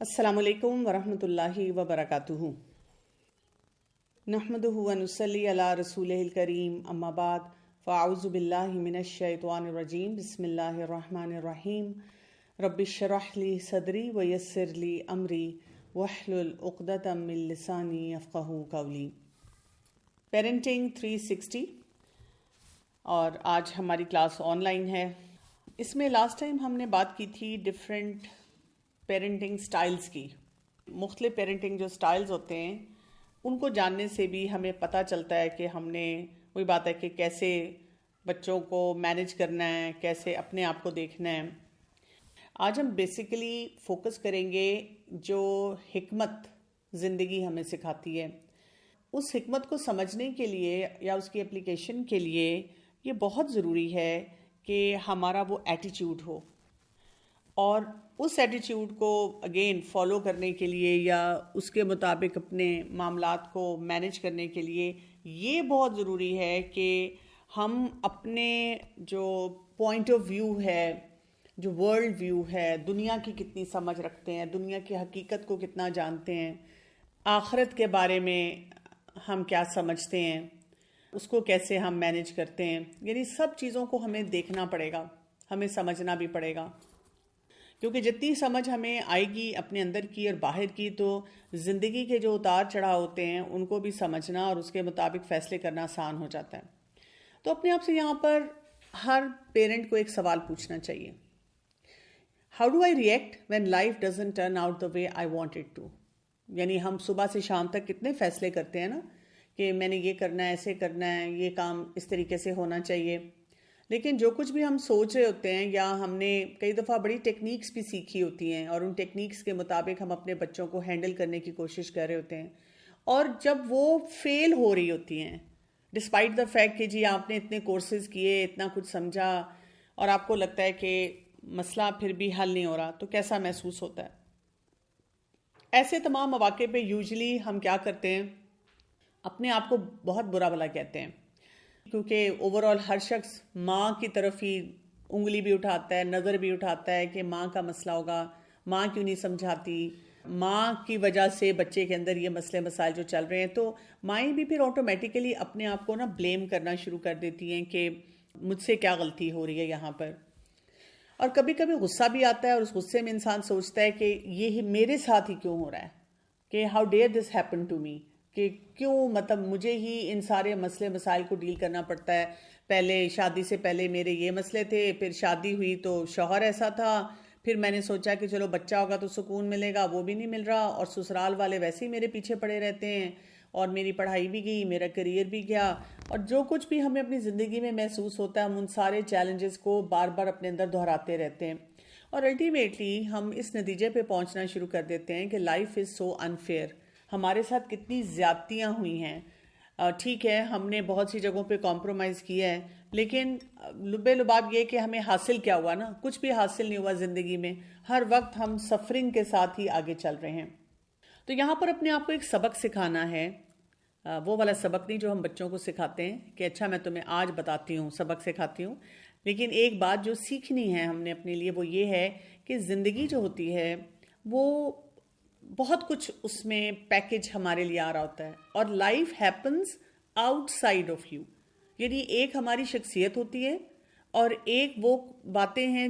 السلام علیکم ورحمۃ اللہ وبرکاتہ۔ نحمدہ ونصلی علی رسولہ الکریم، اما بعد فاعوذ باللہ من الشیطان الرجیم، بسم اللہ الرحمن الرحیم۔ رب اشرح لی صدری ویسر لی امری واحلل عقدۃ من لسانی یفقہوا قولی۔ پیرنٹنگ 360، اور آج ہماری کلاس آن لائن ہے۔ اس میں لاسٹ ٹائم ہم نے بات کی تھی ڈفرینٹ پیرنٹنگ سٹائلز کی۔ مختلف پیرنٹنگ جو سٹائلز ہوتے ہیں ان کو جاننے سے بھی ہمیں پتہ چلتا ہے کہ ہم نے وہی بات ہے کہ کیسے بچوں کو مینج کرنا ہے، کیسے اپنے آپ کو دیکھنا ہے۔ آج ہم بیسیکلی فوکس کریں گے جو حکمت زندگی ہمیں سکھاتی ہے۔ اس حکمت کو سمجھنے کے لیے یا اس کی اپلیکیشن کے لیے یہ بہت ضروری ہے کہ ہمارا وہ ایٹیچیوڈ ہو، اور اس ایٹیچیوڈ کو اگین فالو کرنے کے لیے یا اس کے مطابق اپنے معاملات کو مینج کرنے کے لیے یہ بہت ضروری ہے کہ ہم اپنے جو پوائنٹ آف ویو ہے، جو ورلڈ ویو ہے، دنیا کی کتنی سمجھ رکھتے ہیں، دنیا کی حقیقت کو کتنا جانتے ہیں، آخرت کے بارے میں ہم کیا سمجھتے ہیں، اس کو کیسے ہم مینج کرتے ہیں، یعنی سب چیزوں کو ہمیں دیکھنا پڑے گا، ہمیں سمجھنا بھی پڑے گا، کیونکہ جتنی سمجھ ہمیں آئے گی اپنے اندر کی اور باہر کی، تو زندگی کے جو اتار چڑھاؤ ہوتے ہیں ان کو بھی سمجھنا اور اس کے مطابق فیصلے کرنا آسان ہو جاتا ہے۔ تو اپنے آپ سے یہاں پر ہر پیرنٹ کو ایک سوال پوچھنا چاہیے، how do I react when life doesn't turn out the way I want it to? یعنی ہم صبح سے شام تک کتنے فیصلے کرتے ہیں نا کہ میں نے یہ کرنا ہے، ایسے کرنا ہے، یہ کام اس طریقے سے ہونا چاہیے، لیکن جو کچھ بھی ہم سوچ رہے ہوتے ہیں یا ہم نے کئی دفعہ بڑی ٹیکنیکس بھی سیکھی ہوتی ہیں اور ان ٹیکنیکس کے مطابق ہم اپنے بچوں کو ہینڈل کرنے کی کوشش کر رہے ہوتے ہیں، اور جب وہ فیل ہو رہی ہوتی ہیں ڈسپائٹ دا فیکٹ کہ جی آپ نے اتنے کورسز کیے، اتنا کچھ سمجھا، اور آپ کو لگتا ہے کہ مسئلہ پھر بھی حل نہیں ہو رہا، تو کیسا محسوس ہوتا ہے؟ ایسے تمام مواقع پہ یوزلی ہم کیا کرتے ہیں، اپنے آپ کو بہت برا بھلا کہتے ہیں، کیونکہ اوورآل ہر شخص ماں کی طرف ہی انگلی بھی اٹھاتا ہے، نظر بھی اٹھاتا ہے کہ ماں کا مسئلہ ہوگا، ماں کیوں نہیں سمجھاتی، ماں کی وجہ سے بچے کے اندر یہ مسئلے مسائل جو چل رہے ہیں، تو مائیں بھی پھر آٹومیٹیکلی اپنے آپ کو بلیم کرنا شروع کر دیتی ہیں کہ مجھ سے کیا غلطی ہو رہی ہے یہاں پر۔ اور کبھی کبھی غصہ بھی آتا ہے، اور اس غصے میں انسان سوچتا ہے کہ یہ میرے ساتھ ہی کیوں ہو رہا ہے، کہ how dare this happen to me, کہ کیوں مجھے ہی ان سارے مسئلے مسائل کو ڈیل کرنا پڑتا ہے۔ پہلے شادی سے پہلے میرے یہ مسئلے تھے، پھر شادی ہوئی تو شوہر ایسا تھا، پھر میں نے سوچا کہ چلو بچہ ہوگا تو سکون ملے گا، وہ بھی نہیں مل رہا، اور سسرال والے ویسے ہی میرے پیچھے پڑے رہتے ہیں، اور میری پڑھائی بھی گئی، میرا کیریئر بھی گیا، اور جو کچھ بھی ہمیں اپنی زندگی میں محسوس ہوتا ہے ہم ان سارے چیلنجز کو بار بار اپنے اندر دہراتے رہتے ہیں، اور الٹیمیٹلی ہم اس نتیجے پہ پہنچنا شروع کر دیتے ہیں کہ لائف از سو انفیئر، ہمارے ساتھ کتنی زیادتیاں ہوئی ہیں۔ ٹھیک ہے ہم نے بہت سی جگہوں پہ کمپرومائز کیا ہے، لیکن لبے لباب یہ کہ ہمیں حاصل کیا ہوا نا، کچھ بھی حاصل نہیں ہوا زندگی میں، ہر وقت ہم سفرنگ کے ساتھ ہی آگے چل رہے ہیں۔ تو یہاں پر اپنے آپ کو ایک سبق سکھانا ہے، وہ والا سبق نہیں جو ہم بچوں کو سکھاتے ہیں کہ اچھا میں تمہیں آج بتاتی ہوں، سبق سکھاتی ہوں، لیکن ایک بات جو سیکھنی ہے ہم نے اپنے لیے وہ یہ ہے کہ زندگی جو ہوتی ہے وہ بہت کچھ اس میں پیکج ہمارے لیے آ رہا ہوتا ہے، اور life happens out side of you, یعنی ایک ہماری شخصیت ہوتی ہے اور ایک وہ باتیں ہیں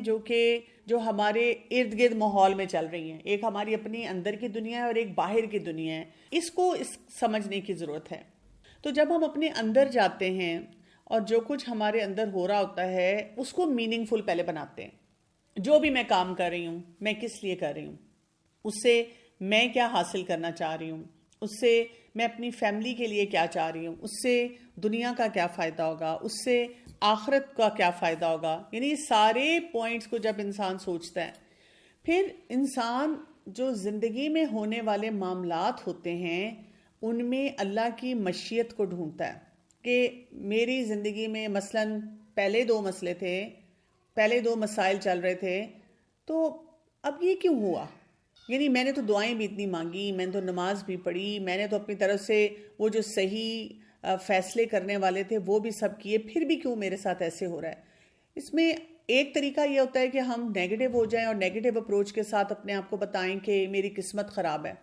جو ہمارے ارد گرد ماحول میں چل رہی ہیں، ایک ہماری اپنی اندر کی دنیا ہے اور ایک باہر کی دنیا ہے، اس کو سمجھنے کی ضرورت ہے۔ تو جب ہم اپنے اندر جاتے ہیں اور جو کچھ ہمارے اندر ہو رہا ہوتا ہے اس کو میننگ فل پہلے بناتے ہیں، جو بھی میں کام کر رہی ہوں میں کس لیے کر رہی ہوں، اس سے میں کیا حاصل کرنا چاہ رہی ہوں، اس سے میں اپنی فیملی کے لیے کیا چاہ رہی ہوں، اس سے دنیا کا کیا فائدہ ہوگا، اس سے آخرت کا کیا فائدہ ہوگا، یعنی یہ سارے پوائنٹس کو جب انسان سوچتا ہے، پھر انسان جو زندگی میں ہونے والے معاملات ہوتے ہیں ان میں اللہ کی مشیت کو ڈھونڈتا ہے کہ میری زندگی میں مثلاً پہلے 2 مسئلے تھے، پہلے 2 مسائل چل رہے تھے، تو اب یہ کیوں ہوا؟ یعنی میں نے تو دعائیں بھی اتنی مانگی، میں نے تو نماز بھی پڑھی، میں نے تو اپنی طرف سے وہ جو صحیح فیصلے کرنے والے تھے وہ بھی سب کیے، پھر بھی کیوں میرے ساتھ ایسے ہو رہا ہے؟ اس میں ایک طریقہ یہ ہوتا ہے کہ ہم نیگیٹو ہو جائیں اور نیگیٹو اپروچ کے ساتھ اپنے آپ کو بتائیں کہ میری قسمت خراب ہے،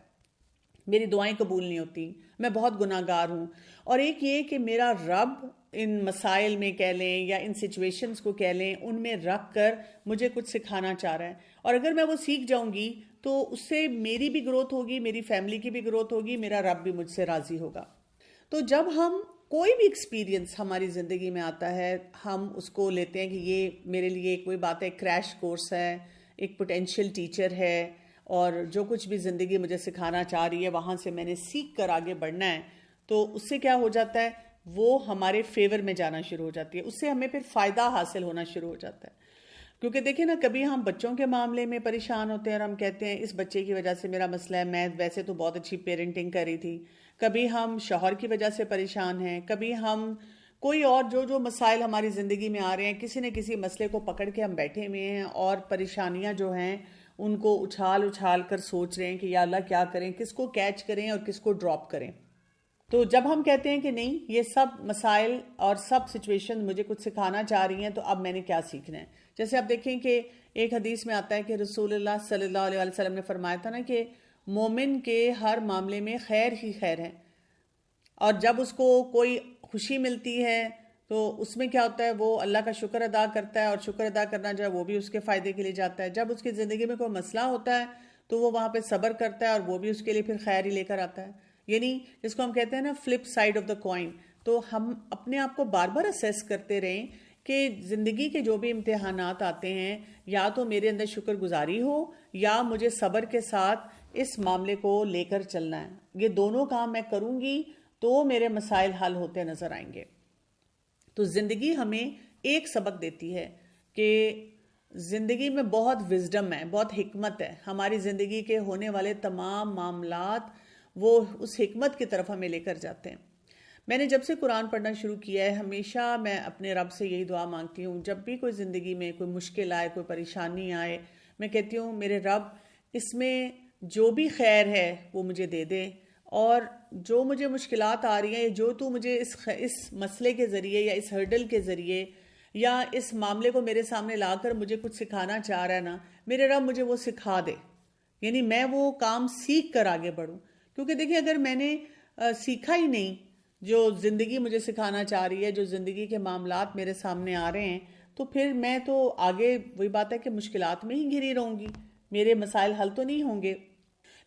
میری دعائیں قبول نہیں ہوتی، میں بہت گناہ گار ہوں. اور ایک یہ کہ میرا رب ان مسائل میں کہہ لیں یا ان سچویشنز کو کہہ لیں، ان میں رکھ کر مجھے کچھ سکھانا چاہ رہا ہے، اور اگر میں وہ سیکھ جاؤں گی تو اس سے میری بھی گروتھ ہوگی، میری فیملی کی بھی گروتھ ہوگی، میرا رب بھی مجھ سے راضی ہوگا. تو جب ہم کوئی بھی ایکسپیرینس ہماری زندگی میں آتا ہے، ہم اس کو لیتے ہیں کہ یہ میرے لیے کوئی بات ہے، کریش کورس ہے، ایک پوٹینشیل ٹیچر ہے، اور جو کچھ بھی زندگی مجھے سکھانا چاہ رہی ہے وہاں سے میں نے سیکھ کر آگے بڑھنا ہے. تو اس سے کیا ہو جاتا ہے، وہ ہمارے فیور میں جانا شروع ہو جاتی ہے، اس سے ہمیں پھر فائدہ حاصل ہونا شروع ہو جاتا ہے. کیونکہ دیکھیں نا، کبھی ہم بچوں کے معاملے میں پریشان ہوتے ہیں اور ہم کہتے ہیں اس بچے کی وجہ سے میرا مسئلہ ہے، میں ویسے تو بہت اچھی پیرنٹنگ کری تھی. کبھی ہم شوہر کی وجہ سے پریشان ہیں، کبھی ہم کوئی اور جو مسائل ہماری زندگی میں آ رہے ہیں، کسی نہ کسی مسئلے کو پکڑ کے ہم بیٹھے ہوئے ہیں اور پریشانیاں جو ہیں ان کو اچھال کر سوچ رہے ہیں کہ یا اللہ کیا کریں، کس کو کیچ کریں اور کس کو ڈراپ کریں. تو جب ہم کہتے ہیں کہ نہیں، یہ سب مسائل اور سب سچویشن مجھے کچھ سکھانا چاہ رہی ہیں، تو اب میں نے کیا سیکھنا ہے. جیسے آپ دیکھیں کہ ایک حدیث میں آتا ہے کہ رسول اللہ صلی اللہ علیہ وسلم نے فرمایا تھا نا کہ مومن کے ہر معاملے میں خیر ہی خیر ہے، اور جب اس کو کوئی خوشی ملتی ہے تو اس میں کیا ہوتا ہے، وہ اللہ کا شکر ادا کرتا ہے، اور شکر ادا کرنا جو ہے وہ بھی اس کے فائدے کے لیے جاتا ہے. جب اس کی زندگی میں کوئی مسئلہ ہوتا ہے تو وہ وہاں پہ صبر کرتا ہے، اور وہ بھی اس کے لیے پھر خیر ہی لے کر آتا ہے. یعنی جس کو ہم کہتے ہیں نا flip side of the coin. تو ہم اپنے آپ کو بار بار اسیس کرتے رہیں کہ زندگی کے جو بھی امتحانات آتے ہیں، یا تو میرے اندر شکر گزاری ہو یا مجھے صبر کے ساتھ اس معاملے کو لے کر چلنا ہے. یہ دونوں کام میں کروں گی تو میرے مسائل حل ہوتے نظر آئیں گے. تو زندگی ہمیں ایک سبق دیتی ہے کہ زندگی میں بہت وزڈم ہے، بہت حکمت ہے. ہماری زندگی کے ہونے والے تمام معاملات وہ اس حکمت کی طرف ہمیں لے کر جاتے ہیں. میں نے جب سے قرآن پڑھنا شروع کیا ہے، ہمیشہ میں اپنے رب سے یہی دعا مانگتی ہوں، جب بھی کوئی زندگی میں کوئی مشکل آئے، کوئی پریشانی آئے، میں کہتی ہوں میرے رب اس میں جو بھی خیر ہے وہ مجھے دے دے، اور جو مجھے مشکلات آ رہی ہیں، جو تو مجھے اس مسئلے کے ذریعے یا اس ہرڈل کے ذریعے یا اس معاملے کو میرے سامنے لا کر مجھے کچھ سکھانا چاہ رہا ہے نا، میرے رب مجھے وہ سکھا دے. یعنی میں وہ کام سیکھ کر آگے بڑھوں. کیونکہ دیکھیں، اگر میں نے سیکھا ہی نہیں جو زندگی مجھے سکھانا چاہ رہی ہے، جو زندگی کے معاملات میرے سامنے آ رہے ہیں، تو پھر میں تو آگے وہی بات ہے کہ مشکلات میں ہی گھری رہوں گی، میرے مسائل حل تو نہیں ہوں گے.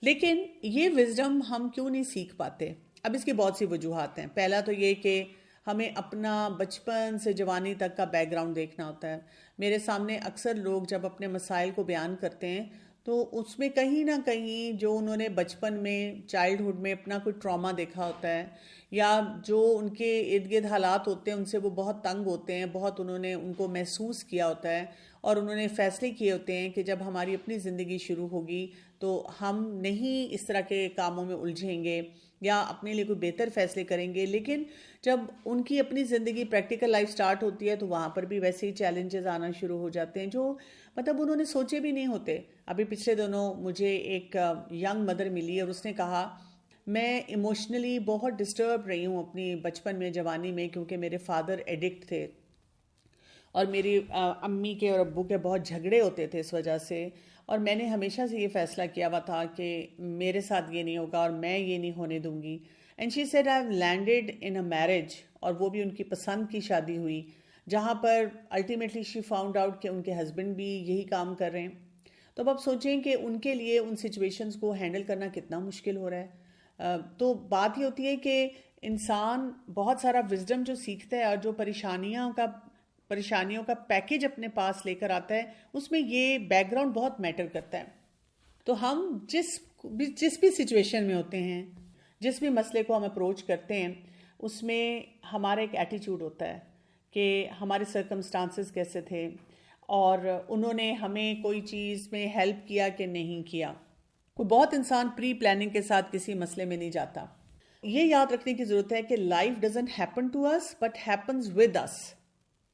لیکن یہ وزڈم ہم کیوں نہیں سیکھ پاتے؟ اب اس کی بہت سی وجوہات ہیں. پہلا تو یہ کہ ہمیں اپنا بچپن سے جوانی تک کا بیک گراؤنڈ دیکھنا ہوتا ہے. میرے سامنے اکثر لوگ جب اپنے مسائل کو بیان کرتے ہیں تو اس میں کہیں نہ کہیں جو انہوں نے بچپن میں، چائلڈ ہوڈ میں اپنا کوئی ٹراما دیکھا ہوتا ہے، یا جو ان کے ارد گرد حالات ہوتے ہیں ان سے وہ بہت تنگ ہوتے ہیں، بہت انہوں نے ان کو محسوس کیا ہوتا ہے، اور انہوں نے فیصلے کیے ہوتے ہیں کہ جب ہماری اپنی زندگی شروع ہوگی تو ہم نہیں اس طرح کے کاموں میں الجھیں گے یا اپنے لیے کوئی بہتر فیصلے کریں گے. لیکن جب ان کی اپنی زندگی پریکٹیکل لائف سٹارٹ ہوتی ہے تو وہاں پر بھی ویسے ہی چیلنجز آنا شروع ہو جاتے ہیں جو مطلب انہوں نے سوچے بھی نہیں ہوتے. ابھی پچھلے دنوں مجھے ایک ینگ مدر ملی اور اس نے کہا میں ایموشنلی بہت ڈسٹرب رہی ہوں اپنی بچپن میں، جوانی میں، کیونکہ میرے فادر ایڈکٹ تھے اور میری امی کے اور ابو کے بہت جھگڑے ہوتے تھے اس وجہ سے. اور میں نے ہمیشہ سے یہ فیصلہ کیا ہوا تھا کہ میرے ساتھ یہ نہیں ہوگا اور میں یہ نہیں ہونے دوں گی. And she said I have landed in a marriage, اور وہ بھی ان کی پسند کی شادی ہوئی، جہاں پر الٹیمیٹلی شی فاؤنڈ آؤٹ کہ ان کے ہسبینڈ بھی یہی کام کر رہے ہیں. تو اب آپ سوچیں کہ ان کے لیے ان سچویشنز کو ہینڈل کرنا کتنا مشکل ہو رہا ہے. تو بات یہ ہوتی ہے کہ انسان بہت سارا وزڈم جو سیکھتا ہے اور جو پریشانیوں کا پیکج اپنے پاس لے کر آتا ہے، اس میں یہ بیک گراؤنڈ بہت میٹر کرتا ہے. تو ہم جس بھی سچویشن میں ہوتے ہیں، جس بھی مسئلے کو ہم اپروچ کرتے ہیں، اس میں ہمارا ایک ایٹیچیوڈ ہوتا ہے کہ ہمارے سرکمسٹانسز کیسے تھے اور انہوں نے ہمیں کوئی چیز میں ہیلپ کیا کہ نہیں کیا. کوئی بہت انسان پری پلاننگ کے ساتھ کسی مسئلے میں نہیں جاتا. یہ یاد رکھنے کی ضرورت ہے کہ life doesn't happen to us but happens with us.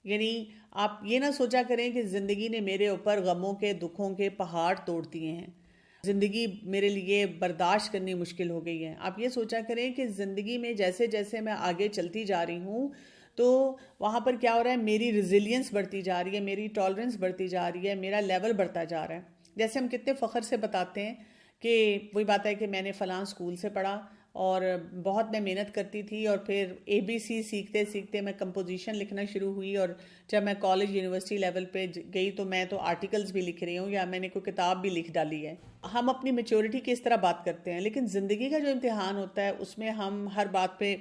یعنی آپ یہ نہ سوچا کریں کہ زندگی نے میرے اوپر غموں کے، دکھوں کے پہاڑ توڑ دیے ہیں، زندگی میرے لیے برداشت کرنی مشکل ہو گئی ہے. آپ یہ سوچا کریں کہ زندگی میں جیسے جیسے میں آگے چلتی جا رہی ہوں تو وہاں پر کیا ہو رہا ہے، میری ریزیلینس بڑھتی جا رہی ہے، میری ٹالرنس بڑھتی جا رہی ہے، میرا لیول بڑھتا جا رہا ہے. جیسے ہم کتنے فخر سے بتاتے ہیں کہ وہی بات ہے کہ میں نے فلاں اسکول سے پڑھا اور بہت میں محنت کرتی تھی، اور پھر ABC سیکھتے سیکھتے میں کمپوزیشن لکھنا شروع ہوئی، اور جب میں کالج یونیورسٹی لیول پہ گئی تو میں تو آرٹیکلز بھی لکھ رہی ہوں یا میں نے کوئی کتاب بھی لکھ ڈالی ہے. ہم اپنی میچورٹی کی اس طرح بات کرتے ہیں، لیکن زندگی کا جو امتحان ہوتا ہے اس میں ہم ہر بات پہ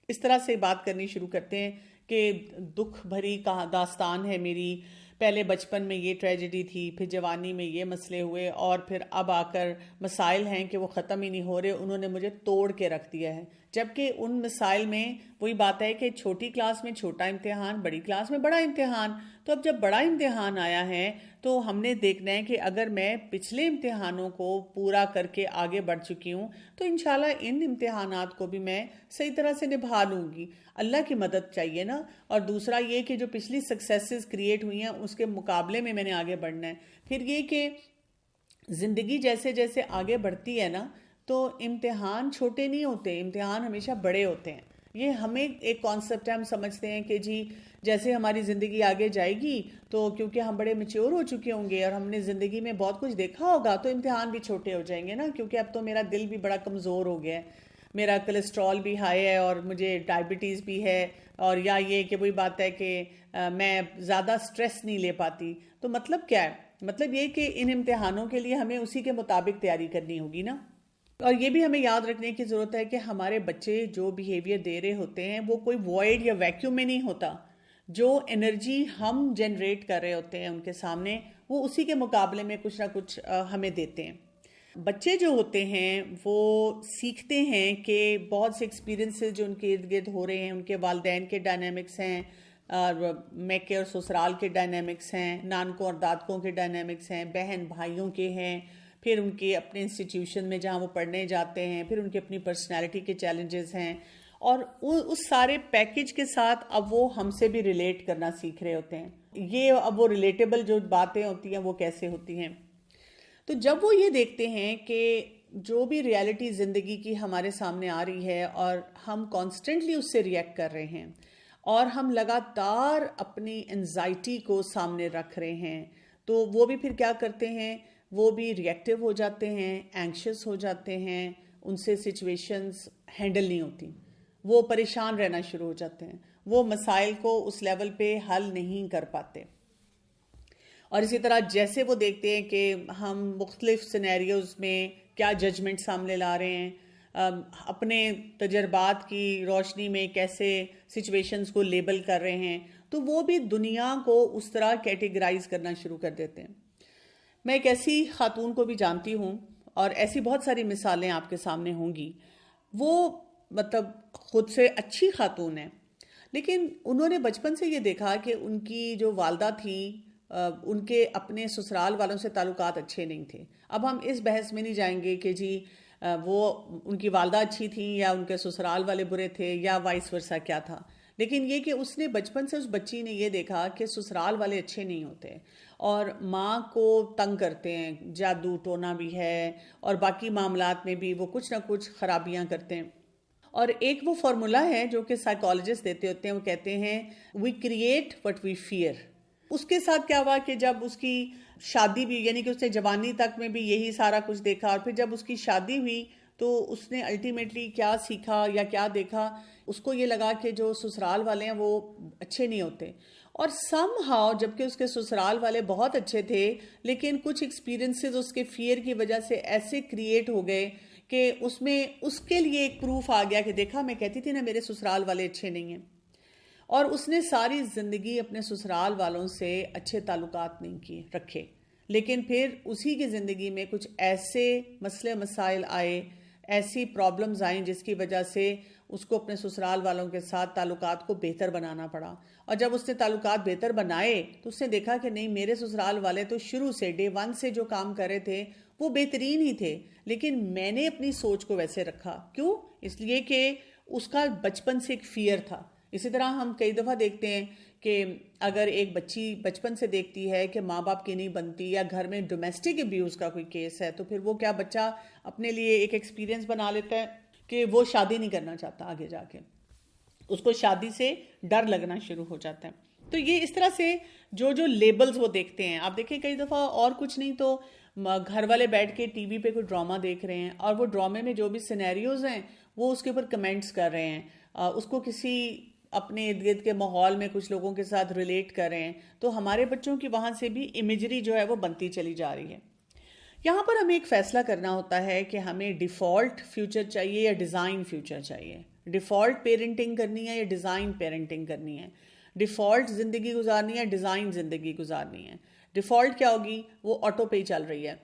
اس طرح سے بات کرنی شروع کرتے ہیں کہ دکھ بھری داستان ہے میری، پہلے بچپن میں یہ ٹریجڈی تھی، پھر جوانی میں یہ مسئلے ہوئے، اور پھر اب آ کر مسائل ہیں کہ وہ ختم ہی نہیں ہو رہے، انہوں نے مجھے توڑ کے رکھ دیا ہے. جبکہ ان مسائل میں وہی بات ہے کہ چھوٹی کلاس میں چھوٹا امتحان، بڑی کلاس میں بڑا امتحان. تو اب جب بڑا امتحان آیا ہے تو ہم نے دیکھنا ہے کہ اگر میں پچھلے امتحانوں کو پورا کر کے آگے بڑھ چکی ہوں تو انشاءاللہ ان امتحانات کو بھی میں صحیح طرح سے نبھا لوں گی. اللہ کی مدد چاہیے نا. اور دوسرا یہ کہ جو پچھلی سکسیسز کریٹ ہوئی ہیں اس کے مقابلے میں نے آگے بڑھنا ہے. پھر یہ کہ زندگی جیسے جیسے آگے بڑھتی ہے نا تو امتحان چھوٹے نہیں ہوتے، امتحان ہمیشہ بڑے ہوتے ہیں. یہ ہمیں ایک کانسیپٹ ہے، ہم سمجھتے ہیں کہ جی جیسے ہماری زندگی آگے جائے گی تو کیونکہ ہم بڑے میچور ہو چکے ہوں گے اور ہم نے زندگی میں بہت کچھ دیکھا ہوگا تو امتحان بھی چھوٹے ہو جائیں گے نا. کیونکہ اب تو میرا دل بھی بڑا کمزور ہو گیا ہے، میرا کولیسٹرول بھی ہائی ہے اور مجھے ڈائبٹیز بھی ہے، اور یا یہ کہ وہی بات ہے کہ میں زیادہ سٹریس نہیں لے پاتی. تو مطلب کیا ہے؟ مطلب یہ کہ ان امتحانوں کے لیے ہمیں اسی کے مطابق تیاری کرنی ہوگی نا. اور یہ بھی ہمیں یاد رکھنے کی ضرورت ہے کہ ہمارے بچے جو بیہیویئر دے رہے ہوتے ہیں وہ کوئی وائڈ یا ویکیوم میں نہیں ہوتا. جو انرجی ہم جنریٹ کر رہے ہوتے ہیں ان کے سامنے، وہ اسی کے مقابلے میں کچھ نہ کچھ ہمیں دیتے ہیں. بچے جو ہوتے ہیں وہ سیکھتے ہیں کہ بہت سے ایکسپیرینسز جو ان کے ارد گرد ہو رہے ہیں، ان کے والدین کے ڈائنامکس ہیں، میکے اور سسرال کے ڈائنامکس ہیں، نانکوں اور دادکوں کے ڈائنامکس ہیں، بہن بھائیوں کے ہیں، پھر ان کے اپنے انسٹیٹیوشن میں جہاں وہ پڑھنے جاتے ہیں، پھر ان کے اپنی پرسنالٹی کے چیلنجز ہیں، اور اس سارے پیکج کے ساتھ اب وہ ہم سے بھی ریلیٹ کرنا سیکھ رہے ہوتے ہیں. یہ اب وہ ریلیٹیبل جو باتیں ہوتی ہیں وہ کیسے ہوتی ہیں. تو جب وہ یہ دیکھتے ہیں کہ جو بھی ریالٹی زندگی کی ہمارے سامنے آ رہی ہے اور ہم کانسٹنٹلی اس سے ریئیکٹ کر رہے ہیں اور ہم لگاتار اپنی انزائٹی کو سامنے رکھ رہے ہیں، تو وہ بھی پھر کیا کرتے ہیں، وہ بھی ریئیکٹیو ہو جاتے ہیں، اینکشس ہو جاتے ہیں، ان سے سچویشنز ہینڈل نہیں ہوتی، وہ پریشان رہنا شروع ہو جاتے ہیں، وہ مسائل کو اس لیول پہ حل نہیں کر پاتے. اور اسی طرح جیسے وہ دیکھتے ہیں کہ ہم مختلف سینیریوز میں کیا ججمنٹ سامنے لا رہے ہیں، اپنے تجربات کی روشنی میں کیسے سچویشنز کو لیبل کر رہے ہیں، تو وہ بھی دنیا کو اس طرح کیٹیگرائز کرنا شروع کر دیتے ہیں. میں ایک ایسی خاتون کو بھی جانتی ہوں، اور ایسی بہت ساری مثالیں آپ کے سامنے ہوں گی. وہ مطلب خود سے اچھی خاتون ہے، لیکن انہوں نے بچپن سے یہ دیکھا کہ ان کی جو والدہ تھی ان کے اپنے سسرال والوں سے تعلقات اچھے نہیں تھے. اب ہم اس بحث میں نہیں جائیں گے کہ جی وہ ان کی والدہ اچھی تھی یا ان کے سسرال والے برے تھے یا وائس ورسا کیا تھا، لیکن یہ کہ اس نے بچپن سے اس بچی نے یہ دیکھا کہ سسرال والے اچھے نہیں ہوتے اور ماں کو تنگ کرتے ہیں، جادو ٹونا بھی ہے اور باقی معاملات میں بھی وہ کچھ نہ کچھ خرابیاں کرتے ہیں. اور ایک وہ فارمولا ہے جو کہ سائیکالوجسٹ دیتے ہوتے ہیں، وہ کہتے ہیں we create what we fear. اس کے ساتھ کیا ہوا کہ جب اس کی شادی بھی، یعنی کہ اس نے جوانی تک میں بھی یہی سارا کچھ دیکھا، اور پھر جب اس کی شادی ہوئی تو اس نے الٹیمیٹلی کیا سیکھا یا کیا دیکھا، اس کو یہ لگا کہ جو سسرال والے ہیں وہ اچھے نہیں ہوتے. اور سم ہاؤ جبکہ اس کے سسرال والے بہت اچھے تھے، لیکن کچھ ایکسپیرینسز اس کے فیئر کی وجہ سے ایسے کریٹ ہو گئے کہ اس میں اس کے لیے ایک پروف آ گیا کہ دیکھا میں کہتی تھی نا میرے سسرال والے اچھے نہیں ہیں. اور اس نے ساری زندگی اپنے سسرال والوں سے اچھے تعلقات نہیں رکھے، لیکن پھر اسی کی زندگی میں کچھ ایسے مسئلے مسائل آئے، ایسی پرابلمز آئیں جس کی وجہ سے اس کو اپنے سسرال والوں کے ساتھ تعلقات کو بہتر بنانا پڑا. اور جب اس نے تعلقات بہتر بنائے تو اس نے دیکھا کہ نہیں، میرے سسرال والے تو شروع سے ڈے ون سے جو کام کر رہے تھے وہ بہترین ہی تھے، لیکن میں نے اپنی سوچ کو ویسے رکھا. کیوں؟ اس لیے کہ اس کا بچپن سے ایک فیئر تھا. اسی طرح ہم کئی دفعہ دیکھتے ہیں کہ اگر ایک بچی بچپن سے دیکھتی ہے کہ ماں باپ کی نہیں بنتی، یا گھر میں ڈومیسٹک ابیوز کا کوئی کیس ہے، تو پھر وہ کیا بچہ اپنے لیے ایک ایکسپیرینس بنا لیتا ہے کہ وہ شادی نہیں کرنا چاہتا آگے جا کے. اس کو شادی سے ڈر لگنا شروع ہو جاتا ہے. تو یہ اس طرح سے جو لیبلز وہ دیکھتے ہیں, آپ دیکھیں کئی دفعہ اور کچھ نہیں تو گھر والے بیٹھ کے ٹی وی پہ کوئی ڈرامہ دیکھ رہے ہیں, اور وہ ڈرامے میں جو بھی سینیریوز ہیں وہ اس کے اوپر کمنٹس کر رہے ہیں, اس کو کسی اپنے ارد گرد کے ماحول میں کچھ لوگوں کے ساتھ ریلیٹ کر رہے ہیں, تو ہمارے بچوں کی وہاں سے بھی امیجری جو ہے وہ بنتی چلی جا رہی ہے. یہاں پر ہمیں ایک فیصلہ کرنا ہوتا ہے کہ ہمیں ڈیفالٹ فیوچر چاہیے یا ڈیزائن فیوچر چاہیے, ڈیفالٹ پیرنٹنگ کرنی ہے یا ڈیزائن پیرنٹنگ کرنی ہے, ڈیفالٹ زندگی گزارنی ہے ڈیزائن زندگی گزارنی ہے. ڈیفالٹ کیا ہوگی, وہ آٹو پے چل رہی ہے,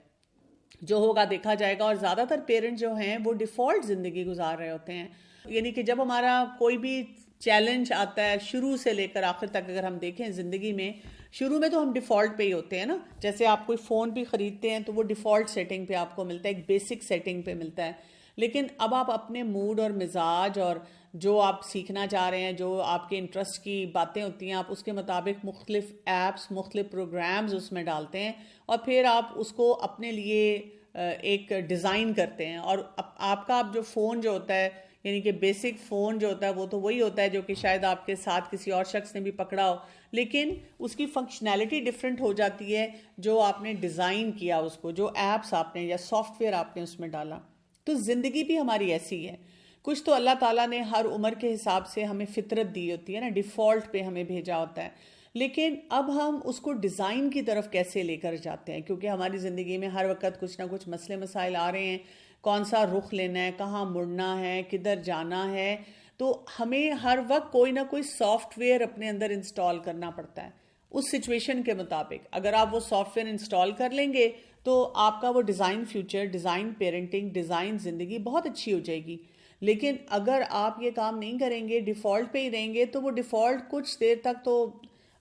جو ہوگا دیکھا جائے گا, اور زیادہ تر پیرنٹ جو ہیں وہ ڈیفالٹ زندگی گزار رہے ہوتے ہیں. یعنی کہ جب ہمارا کوئی بھی چیلنج آتا ہے شروع سے لے کر آخر تک اگر ہم دیکھیں زندگی میں, شروع میں تو ہم ڈیفالٹ پہ ہی ہوتے ہیں نا. جیسے آپ کوئی فون بھی خریدتے ہیں تو وہ ڈیفالٹ سیٹنگ پہ آپ کو ملتا ہے, ایک بیسک سیٹنگ پہ ملتا ہے. لیکن اب آپ اپنے موڈ اور مزاج اور جو آپ سیکھنا چاہ رہے ہیں, جو آپ کے انٹرسٹ کی باتیں ہوتی ہیں, آپ اس کے مطابق مختلف ایپس, مختلف پروگرامز اس میں ڈالتے ہیں, اور پھر آپ اس کو اپنے لیے ایک ڈیزائن کرتے ہیں. اور آپ کا جو فون جو ہوتا ہے, یعنی کہ بیسک فون جو ہوتا ہے وہ تو وہی ہوتا ہے جو کہ شاید آپ کے ساتھ کسی اور شخص نے بھی پکڑا ہو, لیکن اس کی فنکشنالٹی ڈفرینٹ ہو جاتی ہے جو آپ نے ڈیزائن کیا اس کو, جو ایپس آپ نے یا سافٹ ویئر آپ نے اس میں ڈالا. تو زندگی بھی ہماری ایسی ہے. کچھ تو اللہ تعالیٰ نے ہر عمر کے حساب سے ہمیں فطرت دی ہوتی ہے نا, ڈیفالٹ پہ ہمیں بھیجا ہوتا ہے, لیکن اب ہم اس کو ڈیزائن کی طرف کیسے لے کر جاتے ہیں, کیونکہ ہماری زندگی میں ہر وقت کچھ نہ کچھ مسئلے مسائل آ رہے ہیں, کون سا رخ لینا ہے, کہاں مڑنا ہے, کدھر جانا ہے, تو ہمیں ہر وقت کوئی نہ کوئی سافٹ ویئر اپنے اندر انسٹال کرنا پڑتا ہے اس سچویشن کے مطابق. اگر آپ وہ سافٹ ویئر انسٹال کر لیں گے تو آپ کا وہ design future, design parenting, design زندگی بہت اچھی ہو جائے گی. لیکن اگر آپ یہ کام نہیں کریں گے, ڈیفالٹ پہ ہی رہیں گے, تو وہ ڈیفالٹ کچھ دیر تک تو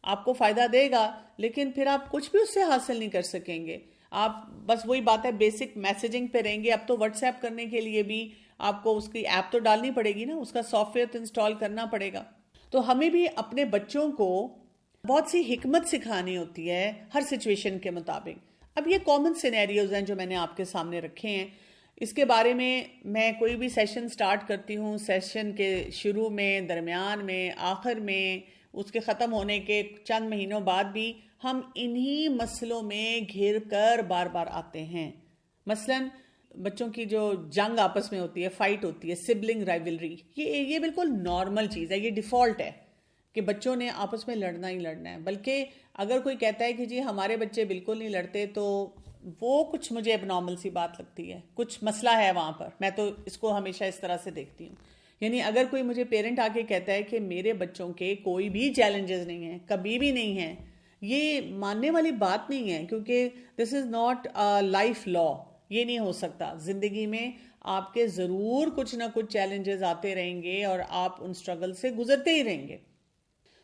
آپ کو فائدہ دے گا, لیکن پھر آپ کچھ بھی اس سے حاصل نہیں کر سکیں گے. آپ بس وہی بات ہے, بیسک میسیجنگ پہ رہیں گے. اب تو واٹس ایپ کرنے کے لیے بھی آپ کو اس کی ایپ تو ڈالنی پڑے گی نا, اس کا سافٹ ویئر تو انسٹال کرنا پڑے گا. تو ہمیں بھی اپنے بچوں کو بہت سی حکمت سکھانی ہوتی ہے ہر سچویشن کے مطابق. اب یہ کامن سینیریوز ہیں جو میں نے آپ کے سامنے رکھے ہیں. اس کے بارے میں کوئی بھی سیشن سٹارٹ کرتی ہوں, سیشن کے شروع میں, درمیان میں, آخر میں, اس کے ختم ہونے کے چند مہینوں بعد بھی ہم انہی مسئلوں میں گھر کر بار بار آتے ہیں. مثلاً بچوں کی جو جنگ آپس میں ہوتی ہے, فائٹ ہوتی ہے, سبلنگ رائیولری, یہ بالکل نارمل چیز ہے, یہ ڈیفالٹ ہے کہ بچوں نے آپس میں لڑنا ہی لڑنا ہے. بلکہ اگر کوئی کہتا ہے کہ جی ہمارے بچے بالکل نہیں لڑتے, تو وہ کچھ مجھے اب نارمل سی بات لگتی ہے, کچھ مسئلہ ہے وہاں پر. میں تو اس کو ہمیشہ اس طرح سے دیکھتی ہوں. یعنی اگر کوئی مجھے پیرنٹ آ کے کہتا ہے کہ میرے بچوں کے کوئی بھی چیلنجز نہیں ہیں, کبھی بھی نہیں ہیں, یہ ماننے والی بات نہیں ہے, کیونکہ دس از ناٹ لائف لا. یہ نہیں ہو سکتا. زندگی میں آپ کے ضرور کچھ نہ کچھ چیلنجز آتے رہیں گے اور آپ ان سٹرگل سے گزرتے ہی رہیں گے.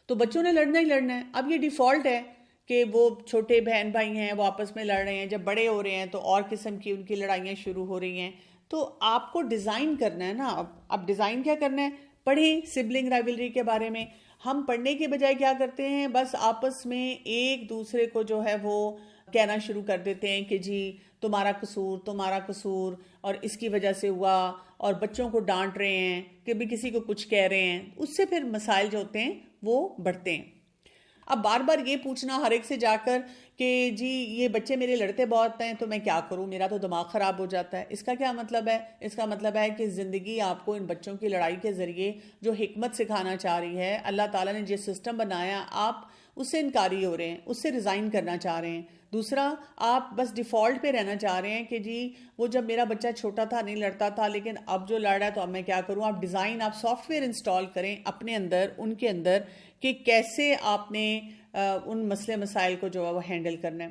تو بچوں نے لڑنا ہی لڑنا ہے. اب یہ ڈیفالٹ ہے کہ وہ چھوٹے بہن بھائی ہیں, وہ آپس میں لڑ رہے ہیں. جب بڑے ہو رہے ہیں تو اور قسم کی ان کی لڑائیاں شروع ہو رہی ہیں. تو آپ کو ڈیزائن کرنا ہے نا. اب ڈیزائن کیا کرنا ہے, پڑھیں سبلنگ رائیولری کے بارے میں. ہم پڑھنے کے بجائے کیا کرتے ہیں, بس آپس میں ایک دوسرے کو جو ہے وہ کہنا شروع کر دیتے ہیں کہ جی تمہارا قصور, تمہارا قصور, اور اس کی وجہ سے ہوا, اور بچوں کو ڈانٹ رہے ہیں, کبھی کسی کو کچھ کہہ رہے ہیں. اس سے پھر مسائل جو ہوتے ہیں وہ بڑھتے ہیں. اب بار بار یہ پوچھنا ہر ایک سے جا کر کہ جی یہ بچے میرے لڑتے بہت ہیں تو میں کیا کروں, میرا تو دماغ خراب ہو جاتا ہے, اس کا کیا مطلب ہے؟ اس کا مطلب ہے کہ زندگی آپ کو ان بچوں کی لڑائی کے ذریعے جو حکمت سکھانا چاہ رہی ہے, اللہ تعالیٰ نے جس سسٹم بنایا آپ اس سے انکاری ہو رہے ہیں, اس سے ریزائن کرنا چاہ رہے ہیں. دوسرا, آپ بس ڈیفالٹ پہ رہنا چاہ رہے ہیں کہ جی وہ جب میرا بچہ چھوٹا تھا نہیں لڑتا تھا, لیکن اب جو لڑ رہا ہے تو اب میں کیا کروں. آپ ڈیزائن, آپ سافٹ ویئر انسٹال کریں اپنے اندر, ان کے اندر, کہ کیسے آپ نے ان مسئلے مسائل کو جو ہے وہ ہینڈل کرنا ہے.